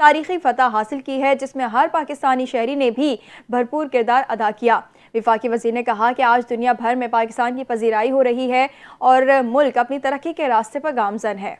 تاریخی فتح حاصل کی ہے جس میں ہر پاکستانی شہری نے بھی بھرپور کردار ادا کیا۔ وفاقی وزیر نے کہا کہ آج دنیا بھر میں پاکستان کی پذیرائی ہو رہی ہے اور ملک اپنی ترقی کے راستے پر گامزن ہے۔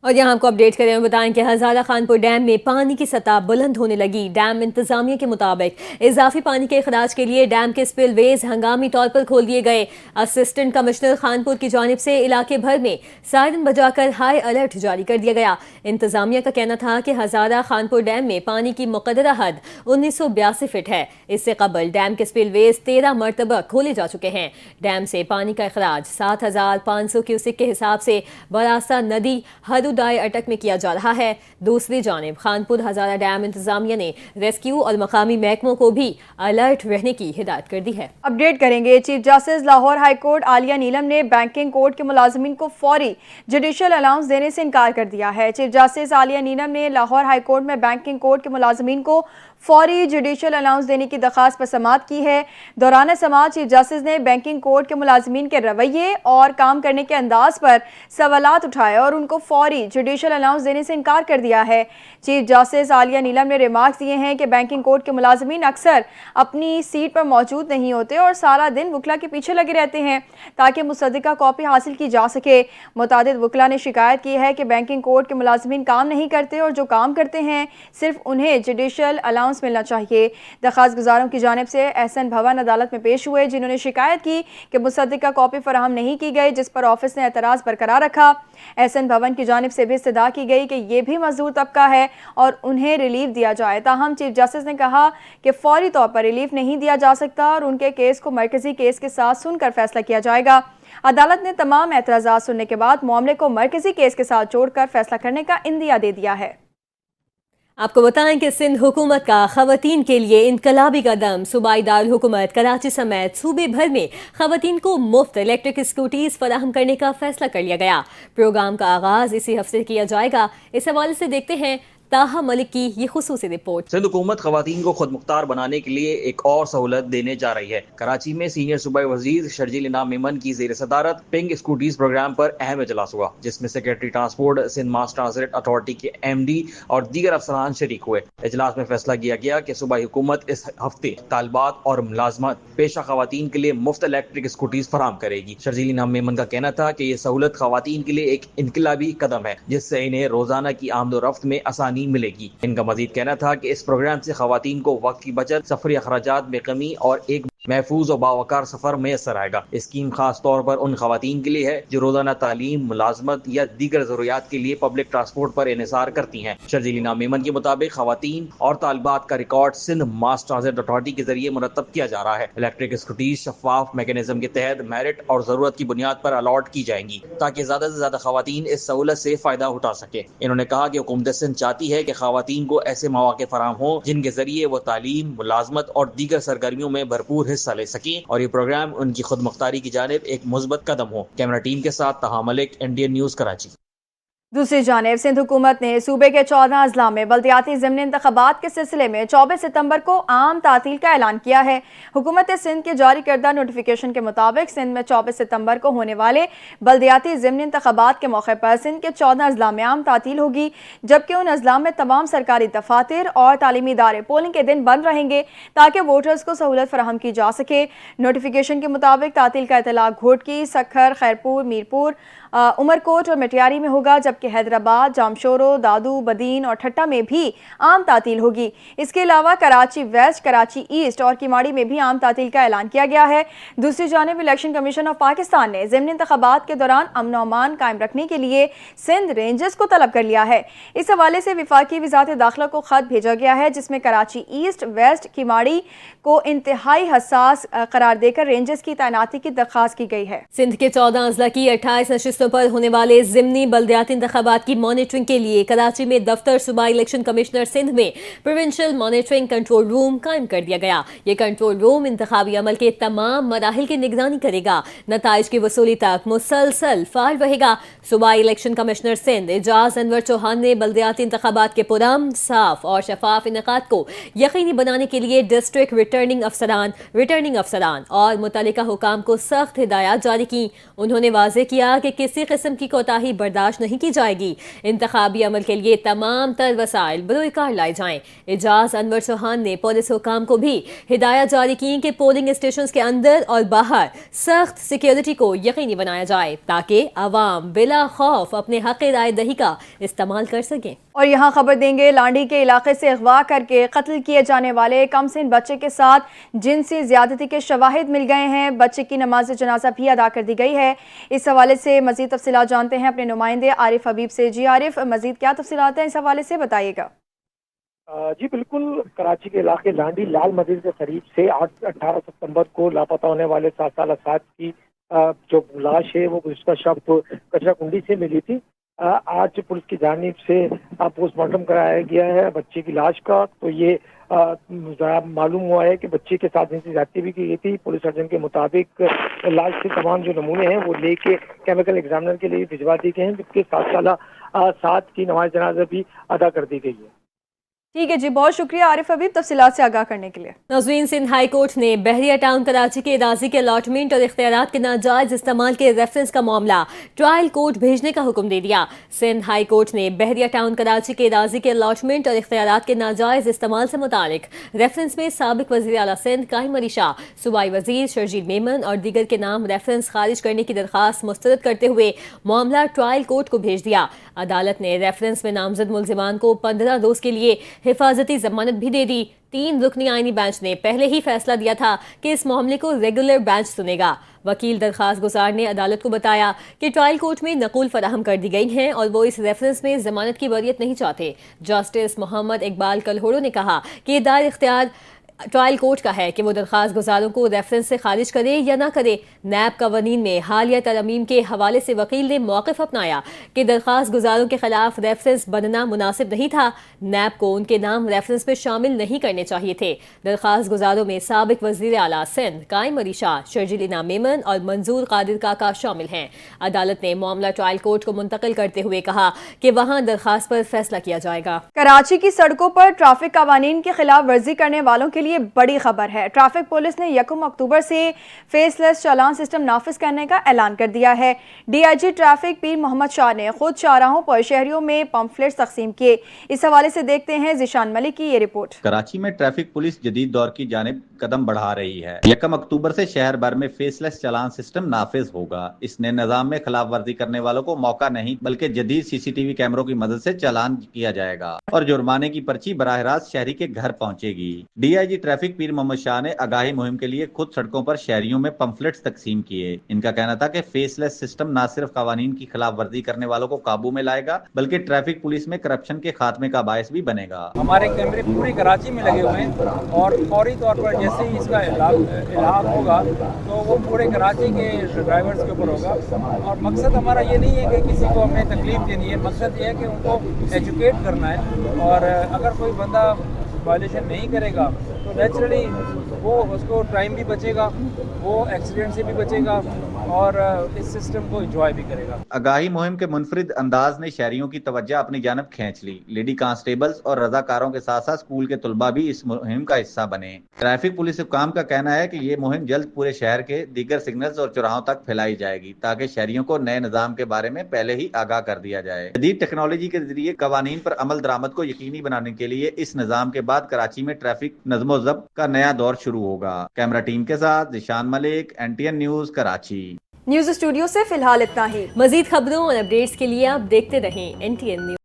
اور یہاں آپ کو اپڈیٹ کریں اور بتائیں کہ ہزارہ خانپور ڈیم میں پانی کی سطح بلند ہونے لگی۔ ڈیم انتظامیہ کے مطابق اضافی پانی کے اخراج کے لیے ڈیم کے سپل ویز ہنگامی طور پر کھول دیے گئے۔ اسسٹنٹ کمشنر خانپور کی جانب سے علاقے بھر میں سائرن بجا کر ہائی الرٹ جاری کر دیا گیا۔ انتظامیہ کا کہنا تھا کہ ہزارہ خانپور ڈیم میں پانی کی مقررہ حد 1982 فٹ ہے۔ اس سے قبل ڈیم کے سپل ویز 13 مرتبہ کھولے جا چکے ہیں۔ ڈیم سے پانی کا اخراج 7500 کیوسک کے حساب سے براستہ ندی ہدودائے اٹک میں کیا جا رہا ہے۔ دوسری جانب خانپور ہزارہ ڈیم انتظامیہ نے ریسکیو اور مقامی محکموں کو بھی الرٹ رہنے کی ہدایت کر دی ہے۔ اپڈیٹ کریں گے۔ Chief justice Lahore high court Aalia Neelam نے بینکنگ کورٹ کے ملازمین کو فوری جوڈیشل الاؤنس دینے سے انکار کر دیا ہے۔ چیف جسٹس عالیہ نیلم نے لاہور ہائی کورٹ میں بینکنگ کورٹ کے ملازمین کو فوری جوڈیشل الاؤنس دینے کی درخواست پر سماعت کی ہے۔ دوران سماعت چیف جسٹس نے بینکنگ کورٹ کے ملازمین کے رویے اور کام کرنے کے انداز پر سوالات اٹھائے اور ان کو فوری جوڈیشل الاؤنس دینے سے انکار کر دیا ہے۔ چیف جسٹس عالیہ نیلم نے ریمارکس دیے ہیں کہ بینکنگ کورٹ کے ملازمین اکثر اپنی سیٹ پر موجود نہیں ہوتے اور سارا دن وکلا کے پیچھے لگے رہتے ہیں تاکہ مصدقہ کاپی حاصل کی جا سکے۔ متعدد وکلا نے شکایت کی ہے کہ بینکنگ کورٹ کے ملازمین کام نہیں کرتے اور جو کام کرتے ہیں صرف انہیں جوڈیشل الاؤنس ملنا چاہیے۔ درخواست گزاروں کی جانب سے احسن بھون عدالت میں پیش ہوئے جنہوں نے شکایت کی کہ مصدقہ کاپی فراہم نہیں کی گئی، جس پر آفس نے اعتراض برقرار رکھا۔ احسن بھون کی جانب سے بھی استدعا کی گئی کہ یہ بھی مزدور طبقہ ہے اور انہیں ریلیف دیا جائے، تاہم چیف جسٹس نے کہا کہ فوری طور پر ریلیف نہیں دیا جا سکتا اور ان کے کیس کو مرکزی کیس کے ساتھ سن کر فیصلہ کیا جائے گا۔ عدالت نے تمام اعتراضات سننے کے بعد معاملے کو مرکزی کیس کے ساتھ جوڑ کر فیصلہ کرنے کا عندیہ دے دیا ہے۔ آپ کو بتائیں کہ سندھ حکومت کا خواتین کے لیے انقلابی قدم، صوبائی دارالحکومت کراچی سمیت صوبے بھر میں خواتین کو مفت الیکٹرک اسکوٹیز فراہم کرنے کا فیصلہ کر لیا گیا۔ پروگرام کا آغاز اسی ہفتے کیا جائے گا۔ اس حوالے سے دیکھتے ہیں طاہا ملک کی یہ خصوصی رپورٹ۔ سندھ حکومت خواتین کو خود مختار بنانے کے لیے ایک اور سہولت دینے جا رہی ہے۔ کراچی میں سینئر صوبائی وزیر شرجیل انعام میمن کی زیر صدارت پنک اسکوٹیز پروگرام پر اہم اجلاس ہوا، جس میں سیکرٹری ٹرانسپورٹ سندھ ماس ٹرانزٹ اتھارٹی کے MD اور دیگر افسران شریک ہوئے۔ اجلاس میں فیصلہ کیا گیا کہ صوبائی حکومت اس ہفتے طالبات اور ملازمت پیشہ خواتین کے لیے مفت الیکٹرک اسکوٹیز فراہم کرے گی۔ شرجیل انعام میمن کا کہنا تھا کہ یہ سہولت خواتین کے لیے ایک انقلابی قدم ہے جس سے انہیں روزانہ کی آمد و رفت میں آسانی ملے گی۔ ان کا مزید کہنا تھا کہ اس پروگرام سے خواتین کو وقت کی بچت، سفری اخراجات میں کمی اور ایک محفوظ و باوقار سفر میسر آئے گا۔ اسکیم خاص طور پر ان خواتین کے لیے ہے جو روزانہ تعلیم، ملازمت یا دیگر ضروریات کے لیے پبلک ٹرانسپورٹ پر انحصار کرتی ہیں۔ شرجیل انعام میمن کے مطابق خواتین اور طالبات کا ریکارڈ سندھ ماس ٹرانزٹ اتھارٹی کے ذریعے مرتب کیا جا رہا ہے۔ الیکٹرک اسکوٹیز شفاف میکینزم کے تحت میرٹ اور ضرورت کی بنیاد پر الاٹ کی جائیں گی تاکہ زیادہ سے زیادہ خواتین اس سہولت سے فائدہ اٹھا سکے۔ انہوں نے کہا کہ حکومت سندھ چاہتی ہے کہ خواتین کو ایسے مواقع فراہم ہوں جن کے ذریعے وہ تعلیم، ملازمت اور دیگر سرگرمیوں میں بھرپور حصہ لے سکیں اور یہ پروگرام ان کی خود مختاری کی جانب ایک مثبت قدم ہو۔ کیمرہ ٹیم کے ساتھ طاہا ملک، انڈین نیوز، کراچی۔ دوسری جانب سندھ حکومت نے صوبے کے 14 اضلاع میں بلدیاتی ضمنی انتخابات کے سلسلے میں 24 ستمبر کو عام تعطیل کا اعلان کیا ہے۔ حکومت سندھ کے جاری کردہ نوٹیفیکیشن کے مطابق سندھ میں 24 ستمبر کو ہونے والے بلدیاتی ضمنی انتخابات کے موقع پر سندھ کے 14 اضلاع میں عام تعطیل ہوگی، جبکہ ان اضلاع میں تمام سرکاری دفاتر اور تعلیمی ادارے پولنگ کے دن بند رہیں گے تاکہ ووٹرز کو سہولت فراہم کی جا سکے۔ نوٹیفیکیشن کے مطابق تعطیل کا اطلاق گھوٹکی، سکھر، خیرپور، میرپور، عمرکوٹ اور مٹیاری میں ہوگا، جبکہ حیدرآباد، جامشورو، دادو، بدین اور ٹھٹا میں بھی عام تعطیل ہوگی۔ اس کے علاوہ کراچی ویسٹ، کراچی ایسٹ اور کیماڑی میں بھی عام تعطیل کا اعلان کیا گیا ہے۔ دوسری جانب الیکشن کمیشن آف پاکستان نے ضمنی انتخابات کے دوران امن و امان قائم رکھنے کے لیے سندھ رینجرز کو طلب کر لیا ہے۔ اس حوالے سے وفاقی وزارت داخلہ کو خط بھیجا گیا ہے جس میں کراچی ایسٹ، ویسٹ، کیماڑی کو انتہائی حساس قرار دے کر رینجرز کی تعیناتی کی درخواست کی گئی ہے۔ سندھ کے 14 اضلاع کی 28 نشستوں پر ہونے والے ضمنی بلدیاتی انتخابات کی مانیٹرنگ کے لیے کراچی میں دفتر صوبائی الیکشن کمشنر سندھ میں پروونشل مانیٹرنگ کنٹرول روم قائم کر دیا گیا۔ یہ کنٹرول روم انتخابی عمل کے تمام مراحل کی نگرانی کرے گا، نتائج کی وصولی تک مسلسل فعال رہے گا۔ صوبائی الیکشن کمشنر سندھ اعجاز انور چوہان نے بلدیاتی انتخابات کے پرامن، صاف اور شفاف انعقاد کو یقینی بنانے کے لیے ڈسٹرکٹ ریٹرننگ افسران اور متعلقہ حکام کو سخت ہدایات جاری کی۔ انہوں نے واضح کیا کہ کسی کسی قسم کی کوتاہی برداشت نہیں کی جائے گی۔ انتخابی عمل کے لیے تمام تر وسائل بروئے کار لائے جائیں۔ اعجاز انور چوہان نے پولیس حکام کو بھی ہدایت جاری کی کہ پولنگ اسٹیشنز کے اندر اور باہر سخت سیکیورٹی کو یقینی بنایا جائے تاکہ عوام بلا خوف اپنے حق رائے دہی کا استعمال کر سکیں۔ اور یہاں خبر دیں گے، لانڈی کے علاقے سے اغوا کر کے قتل کیے جانے والے کم سن بچے کے ساتھ جنسی زیادتی کے شواہد مل گئے ہیں۔ بچے کی نماز جنازہ بھی ادا کر دی گئی ہے۔ اس حوالے سے مزید تفصیلات جانتے ہیں اپنے نمائندے عارف حبیب سے۔ جی عارف، مزید کیا تفصیلات ہیں اس حوالے سے، بتائیے گا۔ جی بالکل، کراچی کے علاقے لانڈی لال مسجد کے قریب سے 18 ستمبر کو لاپتہ ہونے والے 7 سالہ سعد کی جو لاش ہے وہ گزشتہ شب کچرا کنڈی سے ملی تھی۔ آج پولیس کی جانب سے پوسٹ مارٹم کرایا گیا ہے بچے کی لاش کا، تو یہ معلوم ہوا ہے کہ بچے کے ساتھ جنسی زیادتی بھی کی گئی تھی۔ پولیس سرجن کے مطابق لاش کے تمام جو نمونے ہیں وہ لے کے کیمیکل ایگزامنر کے لیے بھجوا دیے گئے ہیں، جبکہ 7 سالہ سعد کی نماز جنازہ بھی ادا کر دی گئی ہے۔ ٹھیک ہے جی، بہت شکریہ عارف حبیب تفصیلات سے آگاہ کرنے کے لیے۔ ناظرین، سندھ ہائی کورٹ نے بحریہ ٹاؤن کراچی کے اراضی کے الاٹمنٹ اور اختیارات کے ناجائز استعمال کے ریفرنس کا معاملہ ٹرائل کورٹ بھیجنے کا حکم دے دیا۔ سندھ ہائی کورٹ نے بحریہ ٹاؤن کراچی کے اراضی کے الاٹمنٹ اور اختیارات کے ناجائز استعمال سے متعلق ریفرنس میں سابق وزیر اعلیٰ سندھ قائم علی شاہ، صوبائی وزیر شرجیل میمن اور دیگر کے نام ریفرنس خارج کرنے کی درخواست مسترد کرتے ہوئے معاملہ ٹرائل کورٹ کو بھیج دیا۔ عدالت نے ریفرنس میں نامزد ملزمان کو 15 روز کے لیے حفاظتی ضمانت بھی دے دی۔ 3 رکنی آئینی بینچ نے پہلے ہی فیصلہ دیا تھا کہ اس معاملے کو ریگولر بینچ سنے گا۔ وکیل درخواست گزار نے عدالت کو بتایا کہ ٹرائل کورٹ میں نقول فراہم کر دی گئی ہیں اور وہ اس ریفرنس میں ضمانت کی وریت نہیں چاہتے۔ جسٹس محمد اقبال کلہوڑو نے کہا کہ دائر اختیار ٹرائل کورٹ کا ہے کہ وہ درخواست گزاروں کو ریفرنس سے خارج کرے یا نہ کرے۔ نیب قوانین میں حالیہ ترامیم کے حوالے سے وکیل نے موقف اپنایا کہ درخواست گزاروں کے خلاف ریفرنس بننا مناسب نہیں تھا۔ نیب کو ان کے نام ریفرنس میں شامل نہیں کرنے چاہیے تھے۔ درخواست گزاروں میں سابق وزیر اعلیٰ سندھ قائم علی شاہ، شرجیل میمن اور منظور قادر کاکا شامل ہیں۔ عدالت نے معاملہ ٹرائل کورٹ کو منتقل کرتے ہوئے کہا کہ وہاں درخواست پر فیصلہ کیا جائے گا۔ کراچی کی سڑکوں پر ٹریفک قوانین کی خلاف ورزی کرنے والوں کے لیے بڑی خبر ہے۔ ٹریفک پولیس نے 1 اکتوبر سے فیس لیس چالان سسٹم نافذ کرنے کا اعلان کر دیا ہے۔ ڈی آئی جی ٹریفک پیر محمد شاہ نے خود شاہراہوں پر شہریوں میں پمفلٹس تقسیم کیے۔ اس حوالے سے دیکھتے ہیں ذیشان ملک کی یہ رپورٹ۔ کراچی میں ٹریفک پولیس جدید دور کی جانب قدم بڑھا رہی ہے۔ 1 اکتوبر سے شہر بھر میں فیس لیس چالان سسٹم نافذ ہوگا۔ اس نے نظام میں خلاف ورزی کرنے والوں کو موقع نہیں بلکہ جدید CCTV کیمروں کی مدد سے چالان کیا جائے گا اور جرمانے کی پرچی براہ راست شہری کے گھر پہنچے گی۔ ڈی آئی جی ٹریفک پیر محمد شاہ نے آگاہی مہم کے لیے خود سڑکوں پر شہریوں میں پمفلٹس تقسیم کیے۔ ان کا کہنا تھا کہ فیس لیس سسٹم نہ صرف قوانین کی خلاف ورزی کرنے والوں کو قابو میں لائے گا بلکہ ٹریفک پولیس میں کرپشن کے خاتمے کا باعث بھی بنے گا۔ ہمارے کیمرے پورے کراچی میں لگے ہوئے ہیں اور فوری طور پر جیسے ہی اس کا الحاق ہوگا تو وہ پورے کراچی کے ڈرائیورز کے اوپر ہوگا۔ اور مقصد ہمارا یہ نہیں ہے کہ کسی کو ہمیں تکلیف دینی ہے، مقصد یہ ہے کہ ان کو ایجوکیٹ کرنا ہے۔ اور اگر کوئی بندہ وائلیشن نہیں کرے گا تو نیچرلی وہ اس کو ٹائم بھی بچے گا، وہ ایکسیڈنٹ سے بھی بچے گا اور اس سسٹم کو انجوائے بھی کرے گا۔ آگاہی مہم کے منفرد انداز نے شہریوں کی توجہ اپنی جانب کھینچ لی۔ لیڈی کانسٹیبلز اور رضاکاروں کے ساتھ ساتھ اسکول کے طلباء بھی اس مہم کا حصہ بنے۔ ٹریفک پولیس حکام کا کہنا ہے کہ یہ مہم جلد پورے شہر کے دیگر سگنلز اور چوراہوں تک پھیلائی جائے گی تاکہ شہریوں کو نئے نظام کے بارے میں پہلے ہی آگاہ کر دیا جائے۔ جدید ٹیکنالوجی کے ذریعے قوانین پر عمل درآمد کو یقینی بنانے کے لیے اس نظام کے بعد کراچی میں ٹریفک نظم و ضبط کا نیا دور شروع ہوگا۔ کیمرہ ٹیم کے ساتھ ذیشان ملک، NTN news, Karachi. News studio سے فی الحال اتنا ہی۔ مزید خبروں اور اپڈیٹس کے لیے آپ دیکھتے رہیں NTN نیوز۔